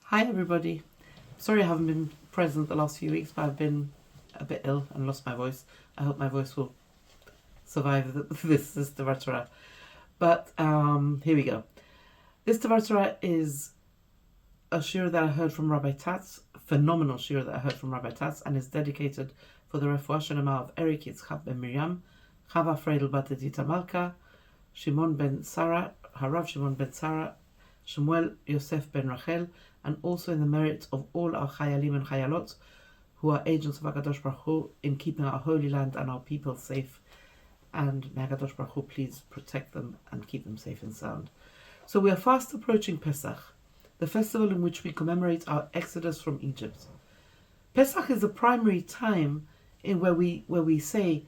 Hi everybody. Sorry I haven't been present the last few weeks, but I've been a bit ill and lost my voice. I hope my voice will survive this Davar Torah. But here we go. This Davar Torah is a shir that I heard from Rabbi Tatz, a phenomenal shir that I heard from Rabbi Tatz, and is dedicated for the refuah shlema of Eric Yitzchak ben Miriam, Chava Freidel bat Edita Malka, Shimon ben Sarah, Harav Shimon ben Sarah, Shmuel Yosef ben Rachel, and also in the merit of all our Chayalim and Chayalot who are agents of HaKadosh Baruch Hu in keeping our holy land and our people safe. And may HaKadosh Baruch Hu please protect them and keep them safe and sound. So we are fast approaching Pesach, the festival in which we commemorate our exodus from Egypt. Pesach is the primary time in where we say,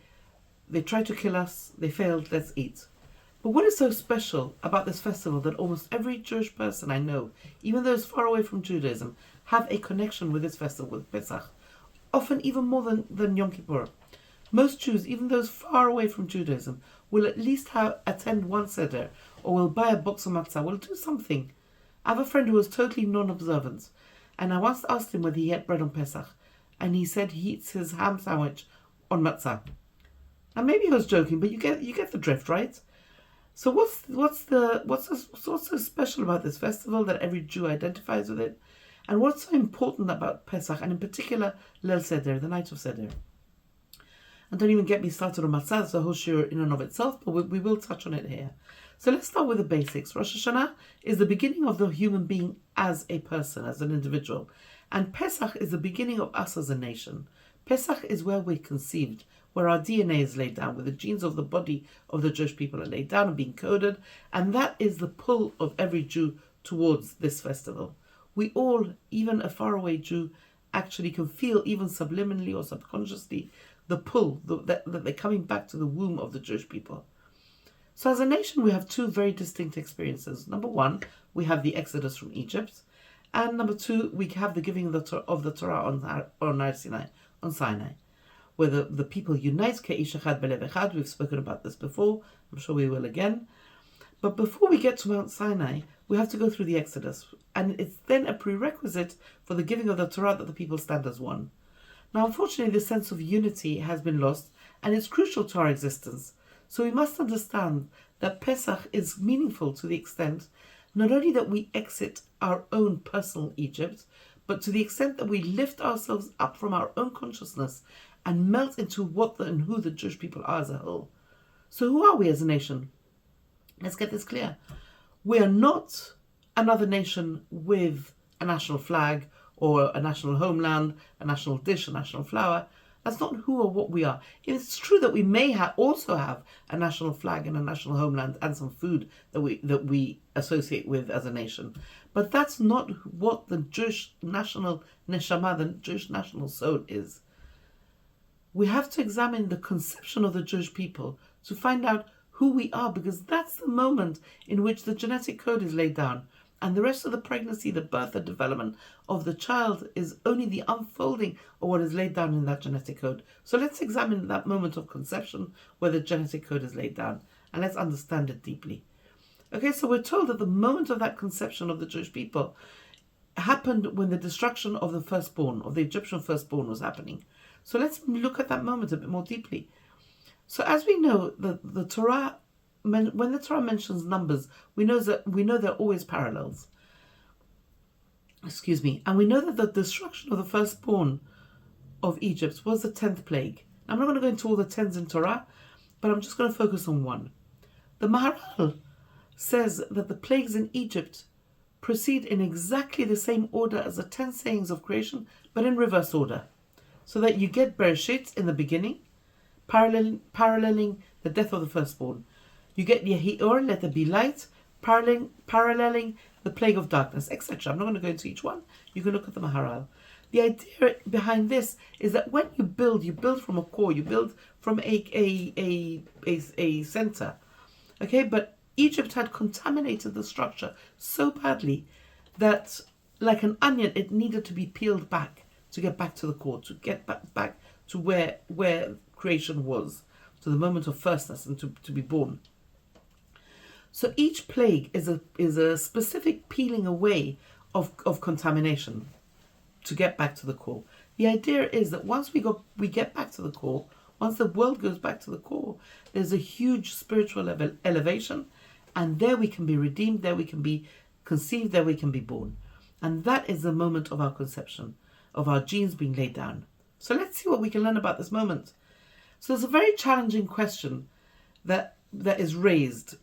they tried to kill us, they failed, let's eat. But what is so special about this festival that almost every Jewish person I know, even those far away from Judaism, have a connection with this festival, with Pesach, often even more than Yom Kippur. Most Jews, even those far away from Judaism, will at least attend one seder, or will buy a box of matzah, will do something. I have a friend who was totally non-observant, and I once asked him whether he ate bread on Pesach, and he said he eats his ham sandwich on matzah. Now maybe he was joking, but you get the drift, right? So what's so special about this festival that every Jew identifies with it? And what's so important about Pesach, and in particular Leil Seder, the night of Seder? And don't even get me started on matzah, it's a whole shir in and of itself, but we will touch on it here. So let's start with the basics. Rosh Hashanah is the beginning of the human being as a person, as an individual. And Pesach is the beginning of us as a nation. Pesach is where we're conceived, where our DNA is laid down, where the genes of the body of the Jewish people are laid down and being coded, and that is the pull of every Jew towards this festival. We all, even a faraway Jew, actually can feel, even subliminally or subconsciously, the pull, that they're coming back to the womb of the Jewish people. So as a nation, we have two very distinct experiences. Number one, we have the Exodus from Egypt, and number two, we have the giving of the Torah on Sinai, where the people unite, Ke'ish Echad Belev Echad. We've spoken about this before. I'm sure we will again. But before we get to Mount Sinai, we have to go through the Exodus. And it's then a prerequisite for the giving of the Torah that the people stand as one. Now, unfortunately, this sense of unity has been lost, and it's crucial to our existence. So we must understand that Pesach is meaningful to the extent not only that we exit our own personal Egypt, but to the extent that we lift ourselves up from our own consciousness and melt into what and who the Jewish people are as a whole. So who are we as a nation? Let's get this clear. We are not another nation with a national flag or a national homeland, a national dish, a national flower. That's not who or what we are. It's true that we may also have a national flag and a national homeland and some food that we associate with as a nation. But that's not what the Jewish national neshama, the Jewish national soul is. We have to examine the conception of the Jewish people to find out who we are, because that's the moment in which the genetic code is laid down. And the rest of the pregnancy, the birth and development of the child is only the unfolding of what is laid down in that genetic code. So let's examine that moment of conception where the genetic code is laid down, and let's understand it deeply. Okay, so we're told that the moment of that conception of the Jewish people happened when the destruction of the firstborn, of the Egyptian firstborn, was happening. So let's look at that moment a bit more deeply. So as we know, the Torah, when the Torah mentions numbers, we know there are always parallels. And we know that the destruction of the firstborn of Egypt was the 10th plague. I'm not going to go into all the 10s in Torah, but I'm just going to focus on one. The Maharal says that the plagues in Egypt proceed in exactly the same order as the 10 sayings of creation, but in reverse order. So that you get Bereshit in the beginning, paralleling the death of the firstborn. You get Yehi'or, let there be light, paralleling the plague of darkness, etc. I'm not going to go into each one. You can look at the Maharal. The idea behind this is that when you build from a core, you build from a center. Okay, but Egypt had contaminated the structure so badly that, like an onion, it needed to be peeled back to get back to the core, to get back to where creation was, to the moment of firstness and to be born. So each plague is a specific peeling away of contamination to get back to the core. The idea is that once we get back to the core, once the world goes back to the core, there's a huge spiritual elevation, and there we can be redeemed, there we can be conceived, there we can be born. And that is the moment of our conception, of our genes being laid down. So let's see what we can learn about this moment. So there's a very challenging question that is raised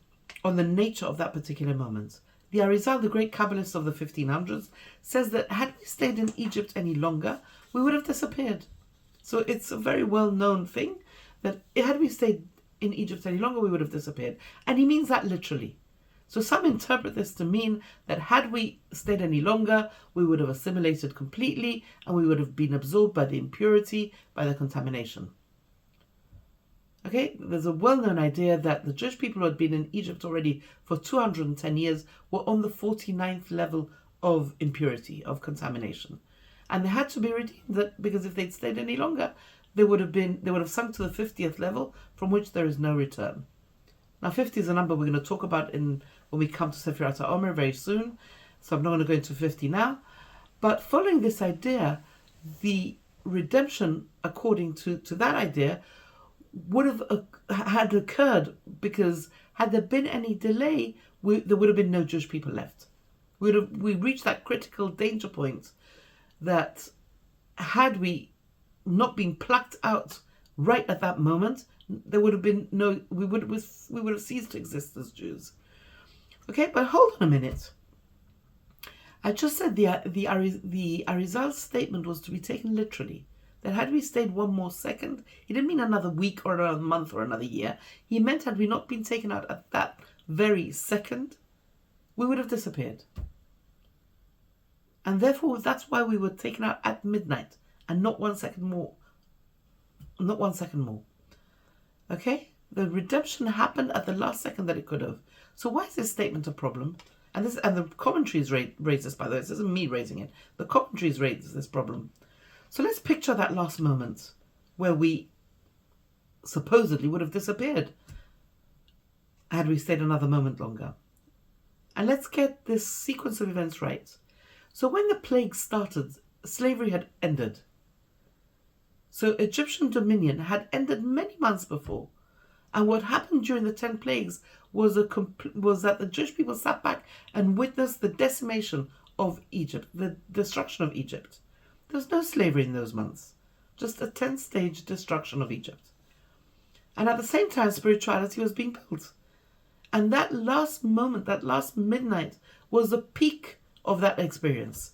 on the nature of that particular moment. The Arizal, the great Kabbalist of the 1500s, says that had we stayed in Egypt any longer, we would have disappeared. So it's a very well-known thing that had we stayed in Egypt any longer, we would have disappeared. And he means that literally. So some interpret this to mean that had we stayed any longer, we would have assimilated completely and we would have been absorbed by the impurity, by the contamination. Okay, there's a well-known idea that the Jewish people who had been in Egypt already for 210 years were on the 49th level of impurity, of contamination. And they had to be redeemed, because if they'd stayed any longer, they would have sunk to the 50th level, from which there is no return. Now 50 is a number we're going to talk about when we come to Sefirat HaOmer very soon, so I'm not going to go into 50 now. But following this idea, the redemption, according to that idea, would have had occurred, because had there been any delay, there would have been no Jewish people left. We reached that critical danger point that had we not been plucked out right at that moment, there would have been we would have ceased to exist as Jews. Okay, but hold on a minute. I just said the Arizal's statement was to be taken literally. That had we stayed one more second, he didn't mean another week or another month or another year. He meant had we not been taken out at that very second, we would have disappeared. And therefore, that's why we were taken out at midnight and not 1 second more. Not 1 second more. Okay? The redemption happened at the last second that it could have. So why is this statement a problem? And the commentaries raise this, by the way. This isn't me raising it. The commentaries raise this problem. So let's picture that last moment where we supposedly would have disappeared had we stayed another moment longer. And let's get this sequence of events right. So when the plague started, slavery had ended. So Egyptian dominion had ended many months before. And what happened during the 10 plagues was that the Jewish people sat back and witnessed the decimation of Egypt, the destruction of Egypt. There was no slavery in those months, just a 10-stage destruction of Egypt. And at the same time, spirituality was being built. And that last moment, that last midnight, was the peak of that experience.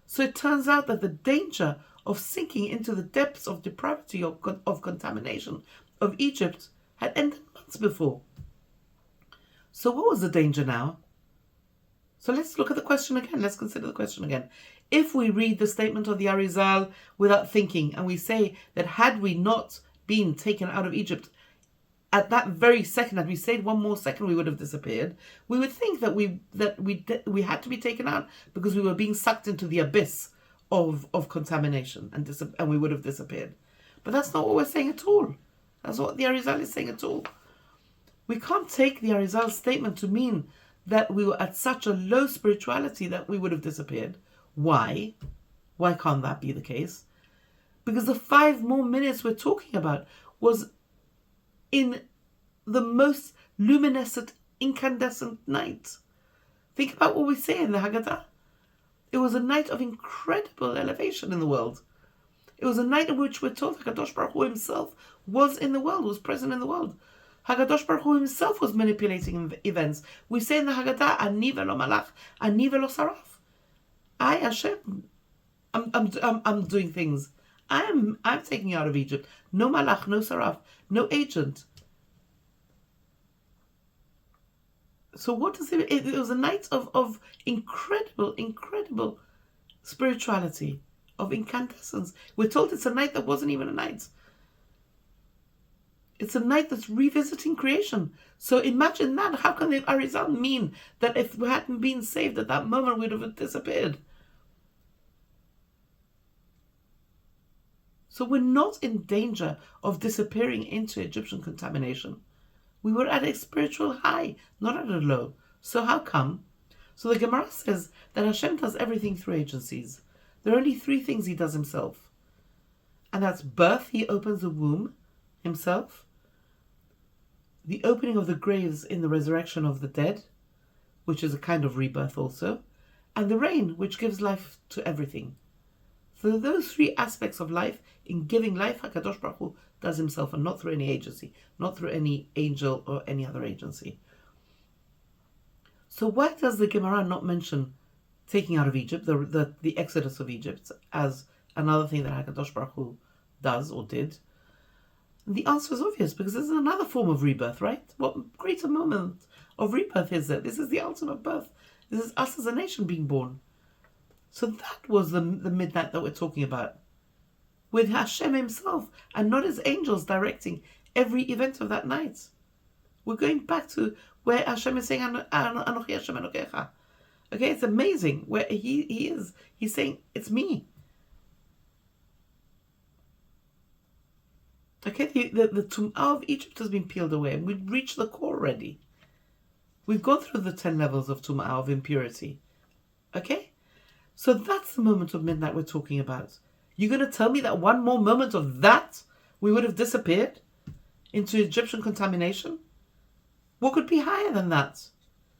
So it turns out that the danger of sinking into the depths of depravity, of contamination of Egypt had ended months before. So what was the danger now? So let's look at the question again. Let's consider the question again. If we read the statement of the Arizal without thinking, and we say that had we not been taken out of Egypt, at that very second, had we stayed one more second, we would have disappeared. We would think that we had to be taken out because we were being sucked into the abyss of contamination, and we would have disappeared. But that's not what we're saying at all. That's what the Arizal is saying at all. We can't take the Arizal's statement to mean that we were at such a low spirituality that we would have disappeared. Why? Why can't that be the case? Because the 5 more minutes we're talking about was in the most luminescent, incandescent night. Think about what we say in the Haggadah. It was a night of incredible elevation in the world. It was a night in which we're told HaKadosh Baruch Hu himself was in the world, was present in the world. HaKadosh Baruch Hu himself was manipulating events. We say in the Haggadah, Ani velo malach, Ani velo saraf. I, Hashem, I'm doing things. I'm taking you out of Egypt. No malach, no saraf, no agent. So what does it was a night of incredible spirituality, of incandescence. We're told it's a night that wasn't even a night. It's a night that's revisiting creation. So imagine that. How can the Arizal mean that if we hadn't been saved at that moment, we'd have disappeared? So we're not in danger of disappearing into Egyptian contamination. We were at a spiritual high, not at a low. So how come? So the Gemara says that Hashem does everything through agencies. There are only 3 things he does himself. And that's birth, he opens the womb himself. The opening of the graves in the resurrection of the dead, which is a kind of rebirth also. And the rain, which gives life to everything. So those 3 aspects of life, in giving life, HaKadosh Baruch Hu does himself, and not through any agency, not through any angel or any other agency. So why does the Gemara not mention taking out of Egypt, the exodus of Egypt, as another thing that HaKadosh Baruch Hu does or did? And the answer is obvious, because this is another form of rebirth, right? What greater moment of rebirth is there? This is the ultimate birth. This is us as a nation being born. So that was the midnight that we're talking about, with Hashem himself and not his angels directing every event of that night. We're going back to where Hashem is saying, Anochi Hashem Elokecha. Okay, it's amazing where he is. He's saying, it's me. Okay, the Tum'ah of Egypt has been peeled away, and we've reached the core already. We've gone through the 10 levels of Tum'ah, of impurity. Okay? So that's the moment of midnight we're talking about. You're going to tell me that one more moment of that, we would have disappeared into Egyptian contamination? What could be higher than that?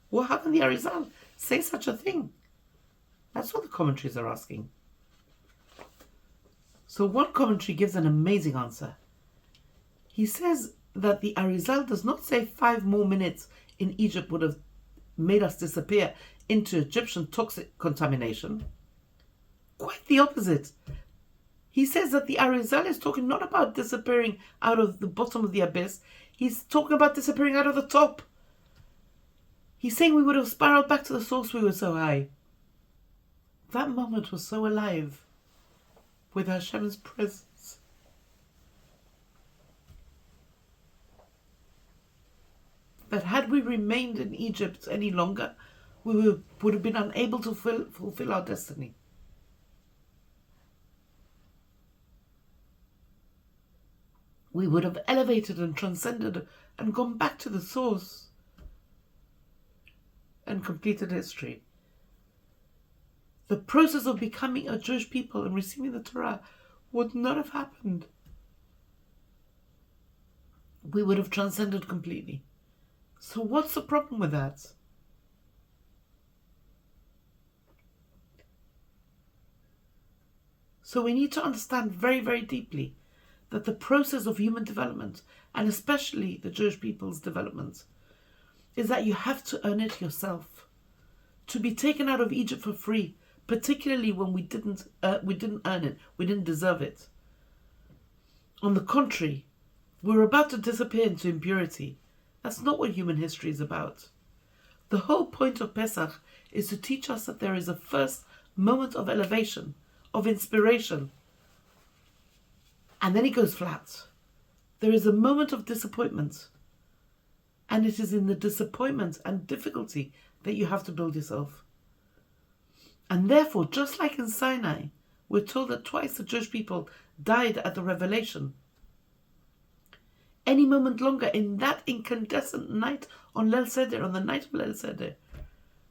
Well, how can the Arizal say such a thing? That's what the commentaries are asking. So one commentary gives an amazing answer. He says that the Arizal does not say 5 more minutes in Egypt would have made us disappear into Egyptian toxic contamination. Quite the opposite. He says that the Arizal is talking not about disappearing out of the bottom of the abyss. He's talking about disappearing out of the top. He's saying we would have spiraled back to the source, we were so high. That moment was so alive with Hashem's presence. That had we remained in Egypt any longer, we would have been unable to fulfill our destiny. We would have elevated and transcended and gone back to the source and completed history. The process of becoming a Jewish people and receiving the Torah would not have happened. We would have transcended completely. So what's the problem with that? So we need to understand very, very deeply that the process of human development, and especially the Jewish people's development, is that you have to earn it yourself. To be taken out of Egypt for free, particularly when we didn't earn it, we didn't deserve it. On the contrary, we're about to disappear into impurity. That's not what human history is about. The whole point of Pesach is to teach us that there is a first moment of elevation, of inspiration, and then it goes flat. There is a moment of disappointment, and it is in the disappointment and difficulty that you have to build yourself. And therefore, just like in Sinai, we're told that twice the Jewish people died at the revelation. Any moment longer, in that incandescent night on Leil Seder, on the night of Leil Seder,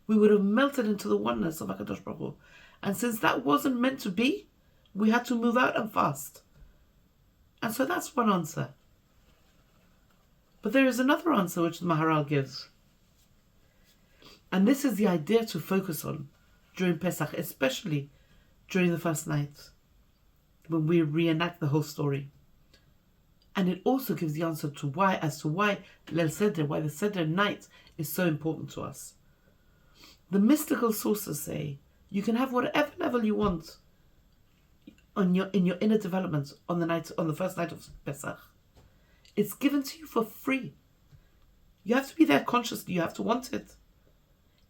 we would have melted into the oneness of HaKadosh Baruch Hu. And since that wasn't meant to be, we had to move out and fast. And so that's one answer. But there is another answer which the Maharal gives. And this is the idea to focus on during Pesach, especially during the first night, when we reenact the whole story. And it also gives the answer to why Leil Seder, why the Seder night is so important to us. The mystical sources say you can have whatever level you want in your inner development on the first night of Pesach. It's given to you for free. You have to be there consciously. You have to want it.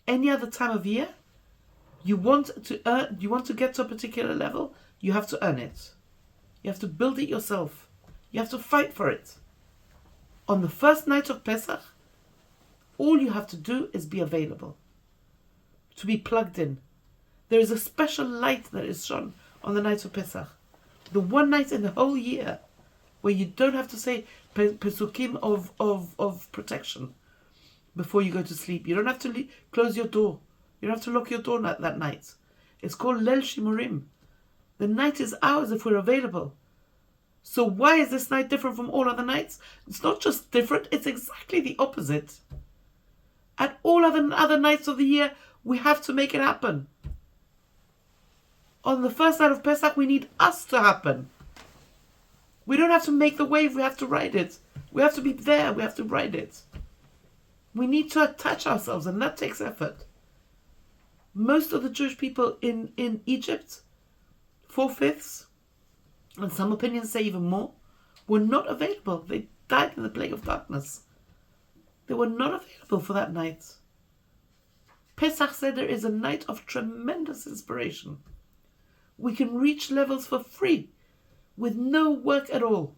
Any other time of year, you want to get to a particular level, you have to earn it. You have to build it yourself. You have to fight for it. On the first night of Pesach, all you have to do is be available, to be plugged in. There is a special light that is shone on the night of Pesach. The one night in the whole year where you don't have to say pesukim of protection before you go to sleep. You don't have to close your door. You don't have to lock your door that night. It's called Lel Shimurim. The night is ours if we're available. So why is this night different from all other nights? It's not just different, it's exactly the opposite. At all other nights of the year, we have to make it happen. On the first night of Pesach, we need us to happen. We don't have to make the wave, we have to ride it. We have to be there, we have to ride it. We need to attach ourselves, and that takes effort. Most of the Jewish people in Egypt, 4/5, and some opinions say even more, were not available. They died in the plague of darkness. They were not available for that night. Pesach Seder is a night of tremendous inspiration. We can reach levels for free, with no work at all.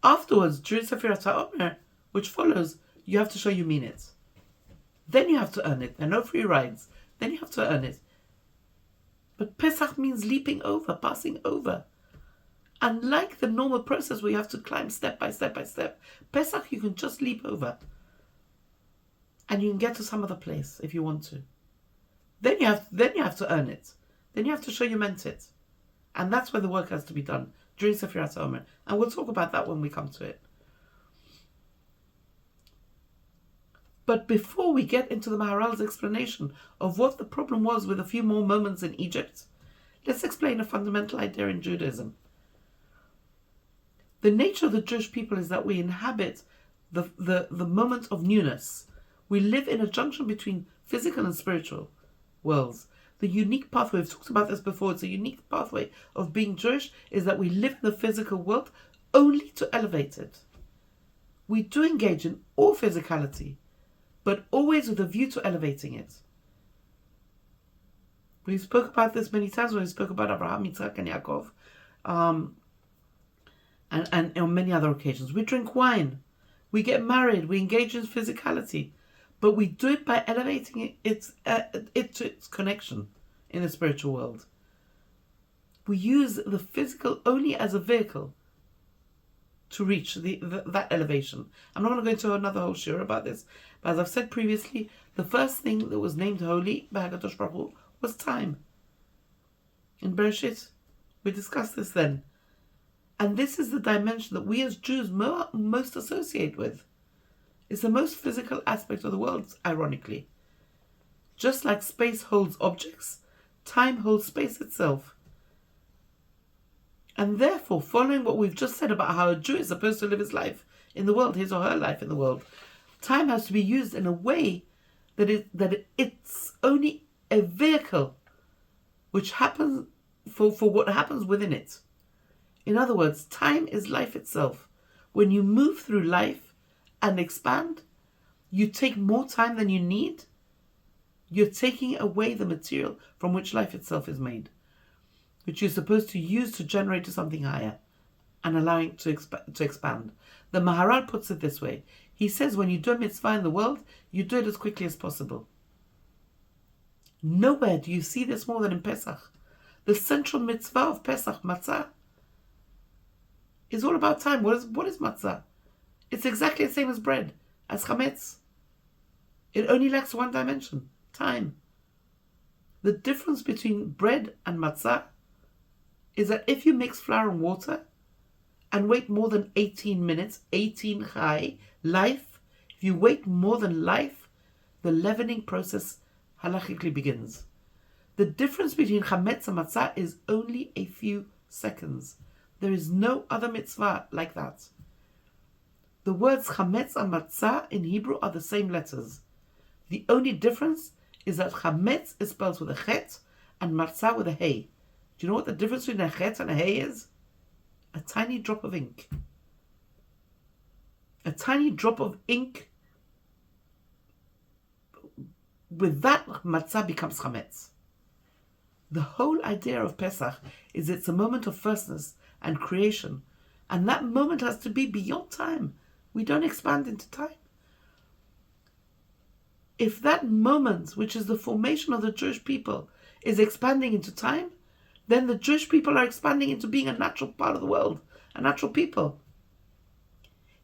Afterwards, during Sefirat HaOmer, which follows, you have to show you mean it. Then you have to earn it. There are no free rides. Then you have to earn it. But Pesach means leaping over, passing over. Unlike the normal process where you have to climb step by step by step, Pesach you can just leap over. And you can get to some other place if you want to. Then you have to earn it. Then you have to show you meant it. And that's where the work has to be done, during Sefirat HaOmer. And we'll talk about that when we come to it. But before we get into the Maharal's explanation of what the problem was with a few more moments in Egypt, let's explain a fundamental idea in Judaism. The nature of the Jewish people is that we inhabit the moment of newness. We live in a junction between physical and spiritual worlds. The unique pathway, we've talked about this before, it's a unique pathway of being Jewish, is that we live in the physical world only to elevate it. We do engage in all physicality, but always with a view to elevating it. We spoke about this many times when we spoke about Abraham, Yitzhak, and Yaakov, and on many other occasions. We drink wine, we get married, we engage in physicality, but we do it by elevating it to its connection in the spiritual world. We use the physical only as a vehicle to reach that elevation. I'm not going to go into another whole shiur about this, but as I've said previously, the first thing that was named holy by HaKadosh Baruch Hu was time. In Bereshit, we discussed this then. And this is the dimension that we as Jews most associate with. It's the most physical aspect of the world, ironically. Just like space holds objects, time holds space itself. And therefore, following what we've just said about how a Jew is supposed to live his life in the world, his or her life in the world, time has to be used in a way that it's only a vehicle which happens for what happens within it. In other words, time is life itself. When you move through life and expand, you take more time than you need. You're taking away the material from which life itself is made, which you're supposed to use to generate to something higher and allowing it to expand. The Maharal puts it this way. He says when you do a mitzvah in the world, you do it as quickly as possible. Nowhere do you see this more than in Pesach. The central mitzvah of Pesach, matzah, is all about time. What is matzah? It's exactly the same as bread, as chametz. It only lacks one dimension, time. The difference between bread and matzah is that if you mix flour and water and wait more than 18 minutes, 18 chai, life, if you wait more than life, the leavening process halachically begins. The difference between chametz and matzah is only a few seconds. There is no other mitzvah like that. The words chametz and matzah in Hebrew are the same letters. The only difference is that chametz is spelled with a chet and matzah with a hey. Do you know what the difference between a chet and a hey is? A tiny drop of ink. A tiny drop of ink. With that, matzah becomes chametz. The whole idea of Pesach is it's a moment of firstness and creation. And that moment has to be beyond time. We don't expand into time. If that moment, which is the formation of the Jewish people, is expanding into time, then the Jewish people are expanding into being a natural part of the world, a natural people.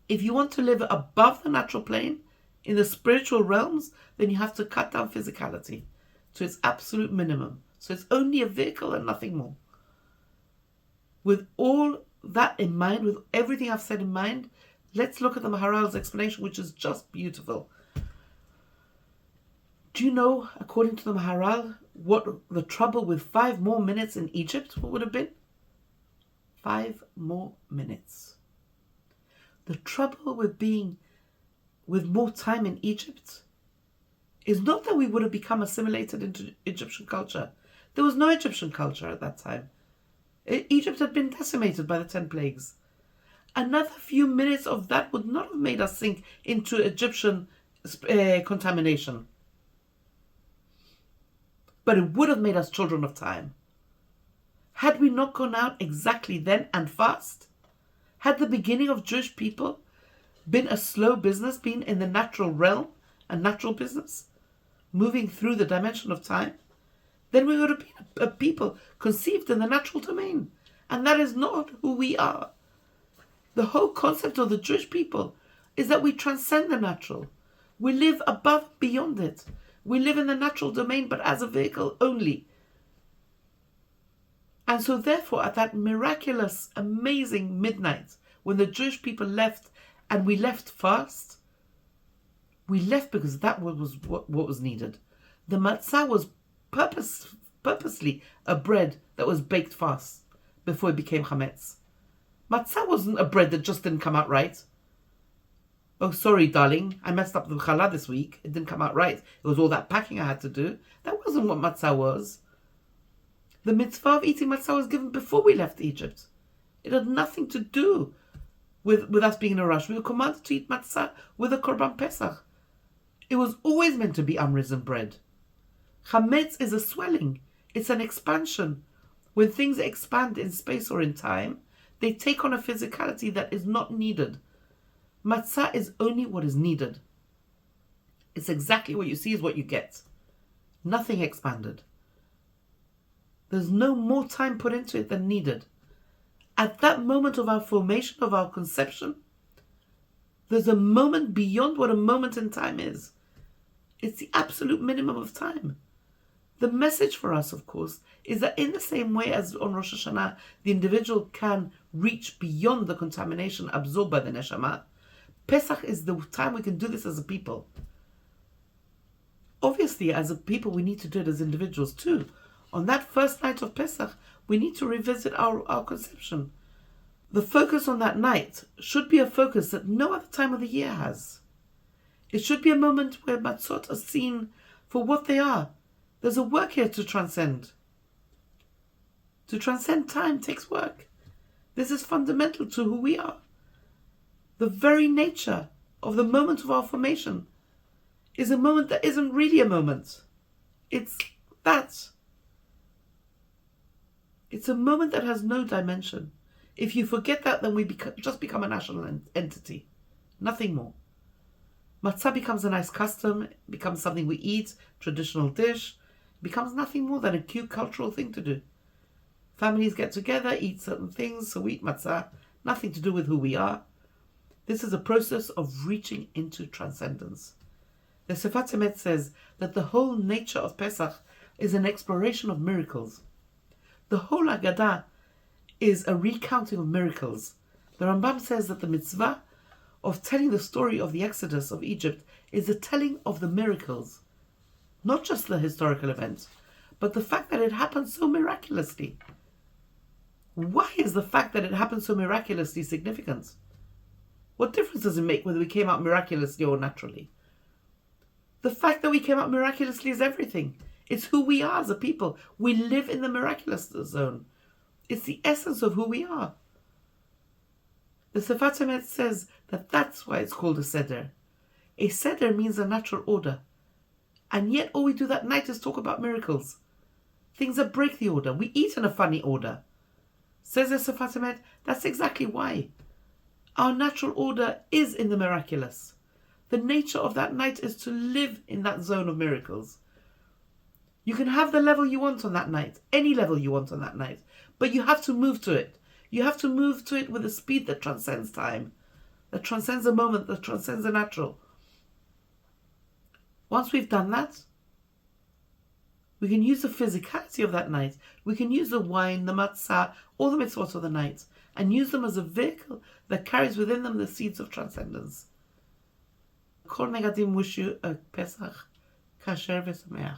If you want to live above the natural plane, in the spiritual realms, then you have to cut down physicality to its absolute minimum. So it's only a vehicle and nothing more. With all that in mind, with everything I've said in mind, let's look at the Maharal's explanation, which is just beautiful. Do you know, according to the Maharal, what the trouble with 5 more minutes in Egypt would have been? 5 more minutes. The trouble with being with more time in Egypt is not that we would have become assimilated into Egyptian culture. There was no Egyptian culture at that time. Egypt had been decimated by the 10 plagues. Another few minutes of that would not have made us sink into Egyptian contamination. But it would have made us children of time. Had we not gone out exactly then and fast? Had the beginning of Jewish people been a slow business, been in the natural realm, a natural business, moving through the dimension of time, then we would have been a people conceived in the natural domain. And that is not who we are. The whole concept of the Jewish people is that we transcend the natural. We live above and beyond it. We live in the natural domain, but as a vehicle only. And so therefore, at that miraculous, amazing midnight, when the Jewish people left, and we left fast, we left because that was what was needed. The matzah was purposely a bread that was baked fast before it became chametz. Matzah wasn't a bread that just didn't come out right. Oh, sorry, darling, I messed up the challah this week. It didn't come out right. It was all that packing I had to do. That wasn't what matzah was. The mitzvah of eating matzah was given before we left Egypt. It had nothing to do with us being in a rush. We were commanded to eat matzah with a korban Pesach. It was always meant to be unrisen bread. Chametz is a swelling. It's an expansion. When things expand in space or in time, they take on a physicality that is not needed. Matzah is only what is needed. It's exactly what you see is what you get. Nothing expanded. There's no more time put into it than needed. At that moment of our formation, of our conception, there's a moment beyond what a moment in time is. It's the absolute minimum of time. The message for us, of course, is that in the same way as on Rosh Hashanah, the individual can reach beyond the contamination absorbed by the neshama, Pesach is the time we can do this as a people. Obviously, as a people, we need to do it as individuals too. On that first night of Pesach, we need to revisit our conception. The focus on that night should be a focus that no other time of the year has. It should be a moment where matzot are seen for what they are. There's a work here to transcend. To transcend time takes work. This is fundamental to who we are. The very nature of the moment of our formation is a moment that isn't really a moment. It's that. It's a moment that has no dimension. If you forget that, then we just become a national entity. Nothing more. Matzah becomes a nice custom, it becomes something we eat, traditional dish. It becomes nothing more than a cute cultural thing to do. Families get together, eat certain things, so we eat matzah. Nothing to do with who we are. This is a process of reaching into transcendence. The Sefat Emet says that the whole nature of Pesach is an exploration of miracles. The whole Haggadah is a recounting of miracles. The Rambam says that the mitzvah of telling the story of the Exodus of Egypt is the telling of the miracles. Not just the historical event, but the fact that it happened so miraculously. Why is the fact that it happened so miraculously significant? What difference does it make whether we came out miraculously or naturally? The fact that we came out miraculously is everything. It's who we are as a people. We live in the miraculous zone. It's the essence of who we are. The Sefat Emet says that that's why it's called a seder. A seder means a natural order. And yet all we do that night is talk about miracles. Things that break the order. We eat in a funny order. Says the Sefat Emet, that's exactly why. Our natural order is in the miraculous. The nature of that night is to live in that zone of miracles. You can have the level you want on that night, any level you want on that night, but you have to move to it. You have to move to it with a speed that transcends time, that transcends the moment, that transcends the natural. Once we've done that, we can use the physicality of that night. We can use the wine, the matzah, all the mitzvot of the night, and use them as a vehicle that carries within them the seeds of transcendence. Kol Negadim wish you a Pesach kasher v'sameach.